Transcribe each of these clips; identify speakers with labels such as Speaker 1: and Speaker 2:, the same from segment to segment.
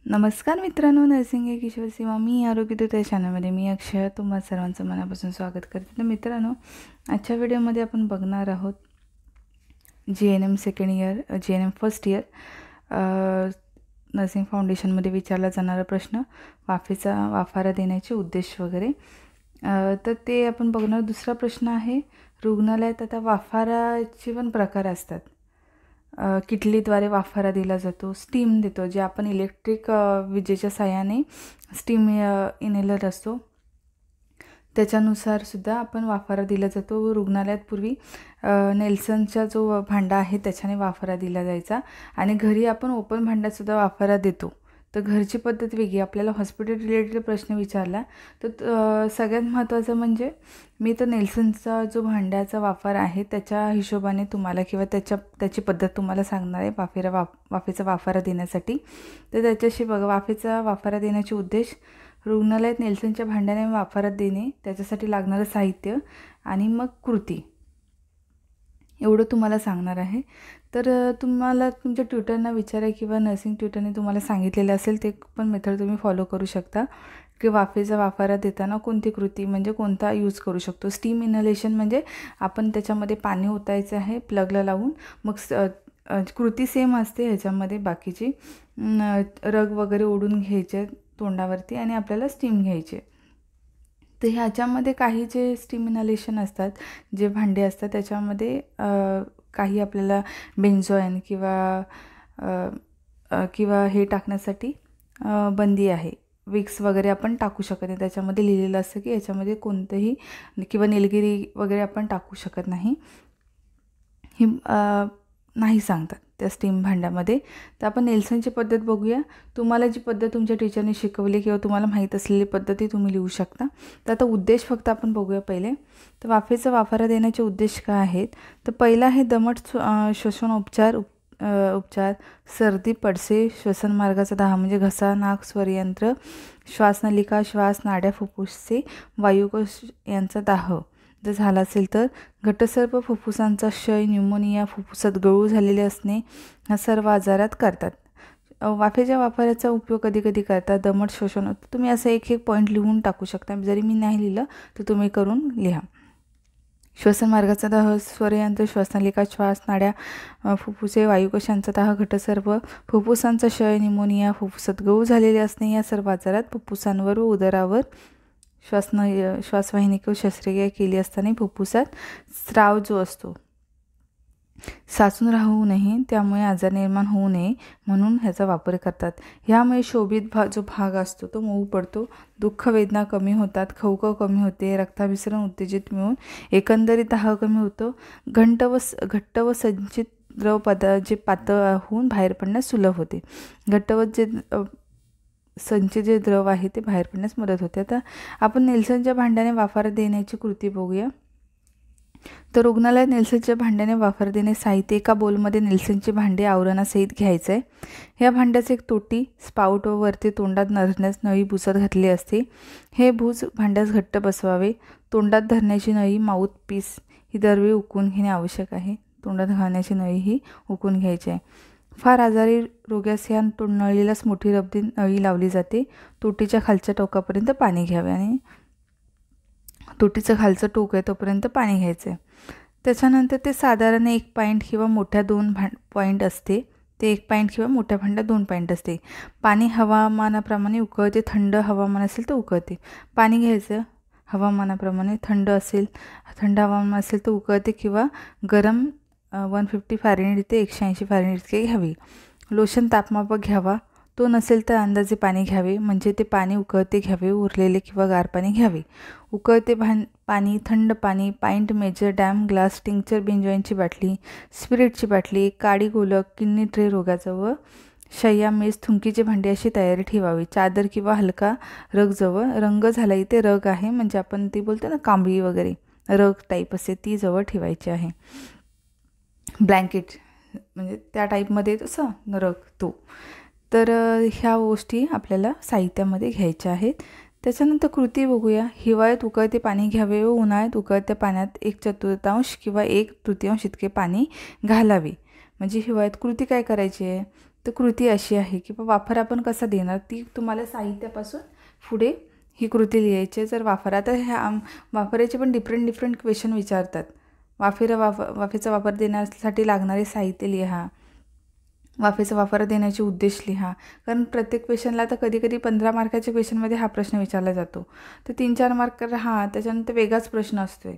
Speaker 1: नमस्कार मित्रांनो, नर्सिंग एक ईश्वर सेवा मी आरोग्यदूत या चॅनलमध्ये मी अक्षय तुम्हा सर्वांचं मनापासून स्वागत करते. तर मित्रांनो, आजच्या व्हिडिओमध्ये आपण बघणार आहोत GNM second year, GNM first year nursing फाउंडेशनमध्ये विचारला जाणारा प्रश्न, वाफारा देण्याचे उद्देश वगैरे. तर ते आपण बघणार. दुसरा प्रश्न आहे, रुग्णालयात आता वाफाराचे पण प्रकार असतात. किटलीद्वारे वाफारा दिला जातो, स्टीम देतो, जे आपण इलेक्ट्रिक विजेच्या साहाय्याने स्टीम इनहेलर असतो त्याच्यानुसार सुद्धा आपण वाफारा दिला जातो. रुग्णालयात पूर्वी नेल्सनचा जो भांडा आहे त्याच्याने वाफारा दिला जायचा आणि घरी आपण ओपन भांड्यातसुद्धा वाफारा देतो. तर घरची पद्धत वेगळी. आपल्याला हॉस्पिटल रिलेटेड प्रश्न विचारला तर सगळ्यात महत्त्वाचं म्हणजे मी तर नेल्सनचा जो भांड्याचा वाफारा आहे त्याच्या हिशोबाने तुम्हाला किंवा त्याची पद्धत तुम्हाला सांगणार आहे वाफेचा वाफारा देण्यासाठी. तर त्याच्याशी बघा, वाफेचा वाफारा देण्याचे उद्देश, रुग्णालयात नेल्सनच्या भांड्याने वाफारा देणे, त्याच्यासाठी लागणारं साहित्य आणि मग कृती, एवढं तुम्हाला सांगणार आहे. तर तुम्हाला तुमच्या ट्युटरना विचारा किंवा नर्सिंग ट्युटरने तुम्हाला सांगितलेलं असेल ते पण मेथड तुम्ही फॉलो करू शकता की वाफेचा वाफारा देताना कोणती कृती म्हणजे कोणता यूज करू शकतो. स्टीम इनहेलेशन म्हणजे आपण त्याच्यामध्ये पाणी ओतायचं आहे प्लगला लावून, मग कृती सेम असते ह्याच्यामध्ये. बाकीची रग वगैरे ओढून घ्यायचे तोंडावरती आणि आपल्याला स्टीम घ्यायचे. तर ह्याच्यामध्ये काही जे स्टीम इनहेलेशन असतात, जे भांडे असतात त्याच्यामध्ये काही आपल्याला बेन्झोइन किंवा हे टाकण्यासाठी बंदी आहे. विक्स वगैरे आपण टाकू शकत नाही. त्याच्यामध्ये लिहिलेलं असतं की याच्यामध्ये कोणतंही किंवा निलगिरी वगैरे आपण टाकू शकत नाही, ही नाही सांगतात त्या स्टीम भांड्यामध्ये. तर आपण नेल्सनची पद्धत बघूया. तुम्हाला जी पद्धत तुमच्या टीचरने शिकवली किंवा तुम्हाला माहीत असलेली पद्धती तुम्ही लिहू शकता. तर आता उद्देश फक्त आपण बघूया पहिले. तर वाफेचा वाफारा देण्याचे उद्देश काय आहेत, तर पहिला आहे दमट श्वसन उपचार, सर्दी, पडसे, श्वसन मार्गाचा दाह म्हणजे घसा, नाक, स्वरयंत्र, श्वासनलिका, श्वास, नाड्या, फुफ्फुसे, वायुकोश यांचा दाह जर झाला असेल तर घटसर्प, फुफ्फुसांचा क्षय, न्यूमोनिया, फुफ्फुसात गळू झालेले असणे, ह्या सर्व आजारात करतात. वाफेच्या वाफाऱ्याचा उपयोग कधी कधी करतात. दमट श्वसन, तुम्ही असं एक पॉईंट लिहून टाकू शकता. जरी मी नाही लिहिलं तर तुम्ही करून लिहा. श्वसन मार्गाचा दाह, स्वरयंत्र, श्वासनलिका, श्वास, नाड्या, फुफ्फुसे, वायुकोशांचा दाह, घटसर्प, फुफ्फुसांचा क्षय, न्यूमोनिया, फुफ्फुसात गळू झालेले असणे, या सर्व आजारात फुफ्फुसांवर व उदरावर श्वासवाहिनी शस्त्रक्रिया केली असताना फुफ्फुसात स्राव जो असतो साचून राहू नये, त्यामुळे आजार निर्माण होऊ नये म्हणून ह्याचा वापर करतात. ह्यामुळे शोभित जो भाग असतो तो मऊ पडतो, दुःख वेदना कमी होतात, खवखव कमी होते, रक्ताभिसरण उत्तेजित मिळून एकंदरीत दाह कमी होतो, घट्ट व संचित द्रव जे पातळ होऊन बाहेर पडण्यास सुलभ होते. घट्ट व संचित जे द्रव आहे ते बाहेर पडण्यास मदत होते. आता आपण नेल्सनच्या भांड्याने वाफारा देण्याची कृती बघूया. तर रुग्णालयात नेल्सनच्या भांड्याने वाफारा देणे, साहित्य, एका बोलमध्ये नेल्सनचे भांडे आवरणासहित घ्यायचं आहे. ह्या भांड्याचे एक तोटी, स्पाउट व वरती तोंडात धरण्यास नळी बुचत घातली असते. हे भूज भांड्यास घट्ट बसवावे. तोंडात धरण्याची नळी, माउथ पीस, ही दरवेळी उकळून घेणे आवश्यक आहे. तोंडात घालण्याची नळी ही उकळून घ्यायची आहे. फार आजारी रोग्यास ह्या नळीलाच मोठी रबरी नळी लावली जाते. तोटीच्या खालच्या टोकापर्यंत पाणी घ्यावे आणि तोटीचं खालचं टोक आहे तोपर्यंत पाणी घ्यायचं आहे. त्याच्यानंतर ते साधारण 1 पॉईंट किंवा मोठ्या 2 पॉईंट असते. ते 1 पॉईंट किंवा मोठ्या भांड्यात 2 पॉईंट असते. पाणी हवामानाप्रमाणे उकळते. थंड हवामान असेल तर उकळते. पाणी घ्यायचं हवामानाप्रमाणे. थंड हवामान असेल तर उकळते किंवा गरम 150 फॅरेनहीट ते 180 फॅरेनहीट इतके घ्यावे. लोशन तापमापक घ्यावा. तो नसेल तर अंदाजे पाणी घ्यावे, म्हणजे ते पाणी उकळते घ्यावे, उरलेले किंवा गार पाणी घ्यावे. उकळते पाणी, थंड पाणी, पाईंट, मेजर, डॅम, ग्लास, टिंक्चर, बेंजॉईनची बाटली, स्पिरिटची बाटली, काडी गोलक, किडनी ट्रे रोगाजवळ, शय्या, मेज, थुंकीची भांडी अशी तयारी ठेवावी. चादर किंवा हलका रग जवळ, रंग झाला इथे रग आहे म्हणजे आपण ती बोलतो ना कांबळी वगैरे रग टाईप असते ती जवळ ठेवायची आहे. ब्लँकेट म्हणजे त्या टाईपमध्ये तसं रग तो. तर ह्या गोष्टी आपल्याला साहित्यामध्ये घ्यायच्या आहेत. त्याच्यानंतर कृती बघूया. हिवाळ्यात उकळते पाणी घ्यावे व उन्हाळ्यात उकळत्या पाण्यात 1/4 किंवा 1/3 इतके पाणी घालावे. म्हणजे हिवाळ्यात कृती काय करायची आहे, तर कृती अशी आहे की वाफर आपण कसा देणार, ती तुम्हाला साहित्यापासून पुढे ही कृती लिहायची. जर वाफर, आता ह्या वाफराचे पण डिफरंट क्वेश्चन विचारतात. वाफेचा वापर देण्यासाठी लागणारे साहित्य लिहा, वाफेचा वापर देण्याचे उद्देश लिहा. कारण प्रत्येक क्वेश्चनला आता कधी 15 मार्काच्या क्वेश्चनमध्ये हा प्रश्न विचारला जातो, तर 3-4 मार्क त्याच्यानंतर वेगळाच प्रश्न असतो.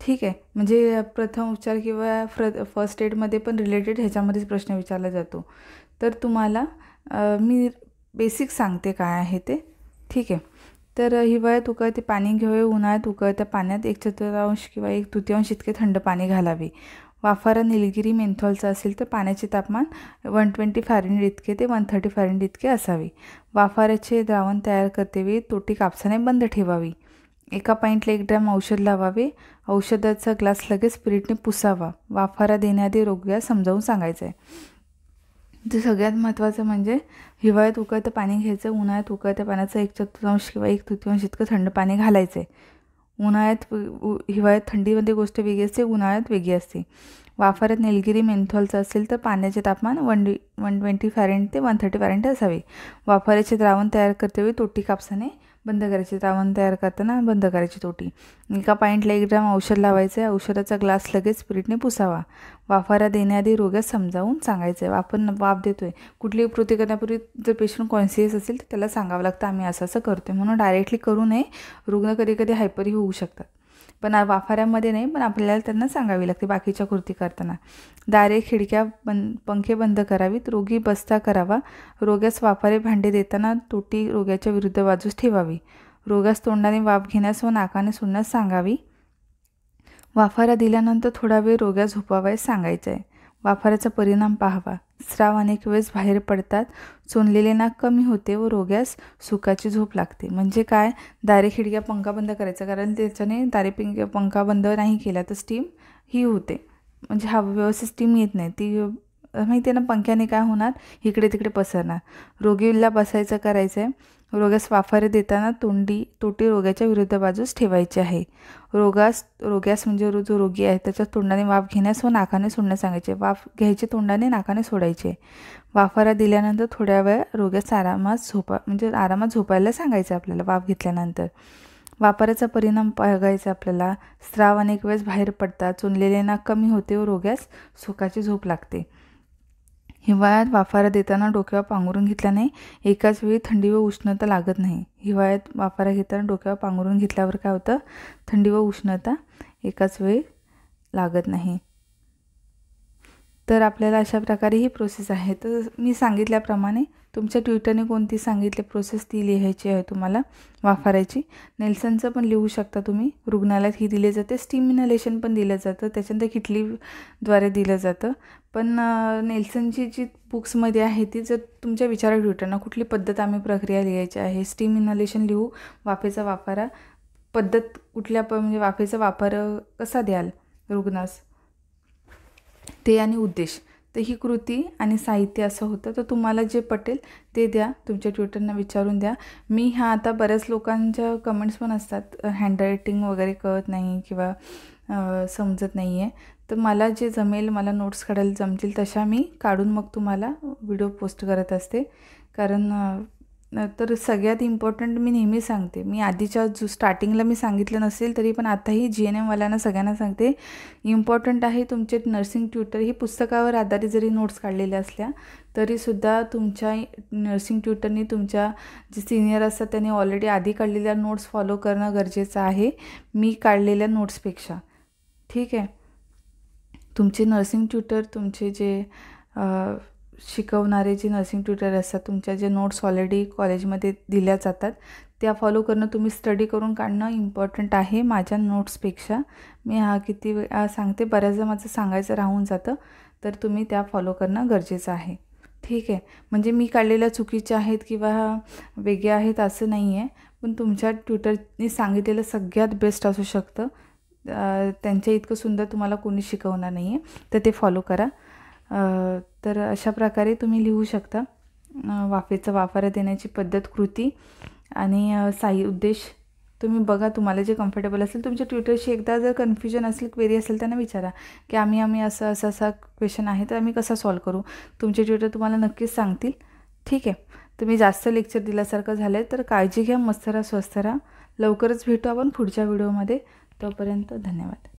Speaker 1: ठीक आहे, म्हणजे प्रथम उपचार किंवा फर्स्ट एडमध्ये पण रिलेटेड ह्याच्यामध्येच प्रश्न विचारला जातो. तर तुम्हाला मी बेसिक सांगते काय आहे ते. ठीक आहे, तर हिवाळ्यात उकळते पाणी घ्यावे, उन्हाळ्यात उकळत्या पाण्यात 1/4 किंवा 1/3 इतके थंड पाणी घालावे. वाफारा निलगिरी मेंथॉलचा असेल तर पाण्याचे तापमान 120 फॅरेनहीट इतके ते 130 फॅरेनहीट इतके असावे. वाफाऱ्याचे द्रावण तयार करतेवेळी तोटी कापसाने बंद ठेवावी. एका पॉईंटला 1 ग्रॅम औषध लावावे. औषधाचा ग्लास लगेच स्पिरिटने पुसावा. वाफारा देण्याआधी रोग्यास समजावून सांगायचं आहे. जे सगळ्यात महत्त्वाचं म्हणजे हिवाळ्यात उकळतं पाणी घ्यायचं, उन्हाळ्यात उकळत्या पाण्याचं 1/4 किंवा 1/3 इतकं थंड पाणी घालायचं आहे. हिवाळ्यात थंडीमध्ये गोष्ट वेगळी असते, उन्हाळ्यात वेगळी असते. वाफाऱ्यात निलगिरी मेंथॉलचं असेल तर पाण्याचे तापमान 120 फॅरेनहीट ते 130 फॅरेनहीट असावे. वाफाऱ्याचे द्रावण तयार करतेवेळी तोटी कापसाने बंद करायची. द्रावण तयार करताना बंद करायची तोटी. एका पॉईंटला 1 ग्रॅम औषध लावायचं आहे. औषधाचा ग्लास लगेच स्पिरिटने पुसावा. वाफारा देण्याआधी रोग्यास समजावून सांगायचं आहे. आपण वाफ देतो आहे, कुठलीही कृती करण्यापूर्वी जर पेशंट कॉन्शियस असेल तर त्याला सांगावं लागतं आम्ही असं करतो आहे, म्हणून डायरेक्टली करू नये. रुग्ण कधी हायपरही होऊ शकतात, पण वाफाऱ्यामध्ये नाही, पण आपल्याला त्यांना सांगावी लागते बाकीच्या कृती करताना. दारे, खिडक्या, पंखे बंद करावीत. रोगी बसता करावा. रोग्यास वाफारे भांडे देताना तोटी रोग्याच्या विरुद्ध बाजूस ठेवावी. रोग्यास तोंडाने वाफ घेण्यास व नाकाने सोडण्यास सांगावी. वाफारा दिल्यानंतर थोडा वेळ रोग्यास झोपावयास सांगायचं आहे. वाफाऱ्याचा परिणाम पाहावा. स्राव अनेक वेळेस बाहेर पडतात, चोंदलेले नाक कमी होते व रोग्यास सुखाची झोप लागते. म्हणजे काय, दारे, खिडक्या, पंखा बंद करायचा, कारण त्याच्याने पंखा बंद नाही केला तर स्टीम ही होते, म्हणजे व्यवस्थित स्टीम येत नाही. ती माहिती आहे ना, पंख्याने काय होणार, इकडे तिकडे पसरणार. रोगीला बसायचं करायचं आहे. रोग्यास वाफारे देताना तोटी रोग्याच्या विरुद्ध बाजूस ठेवायची आहे. रोग्यास म्हणजे जो रोगी आहे त्याच्या तोंडाने वाफ घेण्यास व नाकाने सोडण्यास सांगायचे. वाफ घ्यायचे तोंडाने, नाकाने सोडायचे. वाफारा दिल्यानंतर थोड्या वेळ रोग्यास आरामात झोपायला सांगायचं आपल्याला वाफ घेतल्यानंतर. वाफाऱ्याचा परिणाम बघायचा आपल्याला. स्राव अनेक वेळेस बाहेर पडतात, चोंदलेले नाक कमी होते व रोग्यास सुखाची झोप लागते. हिवाळ्यात वाफारा देताना डोक्यावर पांघरून घेतल्याने एकाच वेळी थंडी व उष्णता लागत नाही. हिवाळ्यात वाफारा घेताना डोक्यावर पांघरून घेतल्यावर काय होतं, थंडी व उष्णता एकाच वेळी लागत नाही. तर आपल्याला अशा प्रकारे ही प्रोसेस आहे. तर मी सांगितल्याप्रमाणे तुमच्या ट्विटरने कोणती सांगितली प्रोसेस ती लिहायची आहे तुम्हाला वाफारायची. नेल्सनचं पण लिहू शकता तुम्ही. रुग्णालयात ही दिले जाते. स्टीम इनहेलेशन पण दिलं जातं, त्याच्यानंतर किटलीद्वारे दिलं जातं. पण नेल्सनची जी बुक्समध्ये आहे ती जर तुमच्या विचारात ट्विटरना कुठली पद्धत आम्ही प्रक्रिया लिहायची आहे, स्टीम इनहेलेशन लिहू, वाफेचा वाफारा पद्धत कुठल्या म्हणजे वाफेचा वापर कसा द्याल रुग्णास ते आणि उद्देश. तर ही कृती आणि साहित्य असं होतं. तर तुम्हाला जे पटेल ते द्या, तुमच्या ट्विटरना विचारून द्या. मी आता बऱ्याच लोकांच्या कमेंट्स पण असतात, हँडरायटिंग वगैरे कळत नाही किंवा समजत नाही आहे. तर मला जे जमेल, मला नोट्स काढायला जमतील तशा मी काढून मग तुम्हाला व्हिडिओ पोस्ट करत असते. कारण तर सगळ्यात इम्पॉर्टंट मी नेहमी सांगते, मी आधीच्या स्टार्टिंगला मी सांगितलं नसेल तरी पण आताही GNM वाल्यांना सगळ्यांना सांगते, इम्पॉर्टंट आहे तुमचे नर्सिंग ट्युटर. ही पुस्तकावर आधारित जरी नोट्स काढलेल्या असल्या तरीसुद्धा तुमच्या नर्सिंग ट्युटरनी तुमच्या जे सिनियर असतात त्यांनी ऑलरेडी आधी काढलेल्या नोट्स फॉलो करणं गरजेचं आहे मी काढलेल्या नोट्सपेक्षा. ठीक आहे, तुमचे नर्सिंग ट्युटर, तुमचे जे शिकवणारे जे नर्सिंग ट्युटर असतात, तुमच्या जे नोट्स ऑलरेडी कॉलेजमध्ये दिल्या जातात त्या फॉलो करणं, तुम्ही स्टडी करून काढणं इम्पॉर्टंट आहे माझ्या नोट्सपेक्षा. मी किती वेळा सांगते, बऱ्याचदा माझं सांगायचं राहून जातं, तर तुम्ही त्या फॉलो करणं गरजेचं आहे. ठीक आहे, म्हणजे मी काढलेल्या चुकीच्या आहेत किंवा वेगळ्या आहेत असं नाही आहे, पण तुमच्या ट्युटरनी सांगितलेलं सगळ्यात बेस्ट असू शकतं. त्यांच्या इतकं सुंदर तुम्हाला कोणी शिकवणार नाही आहे, तर ते फॉलो करा. तर अशा प्रकारे तुम्ही लिहू शकता वाफेचा वाफारा देण्याची पद्धत, कृती आणि उद्देश तुम्ही बघा, तुम्हाला जे कम्फर्टेबल असेल. तुमच्या ट्युटरशी एकदा जर कन्फ्युजन असेल, क्वेरी असेल, त्यांना विचारा की आम्ही असा क्वेश्चन आहे तर आम्ही कसा सॉल्व करू. तुमचे ट्युटर तुम्हाला नक्कीच सांगतील. ठीक आहे. तुम्ही जास्त लेक्चर दिल्यासारखं झालं तर काळजी घ्या. मस्त राहा, स्वस्थ राहा. लवकरच भेटू आपण पुढच्या व्हिडिओमध्ये. तोपर्यंत धन्यवाद.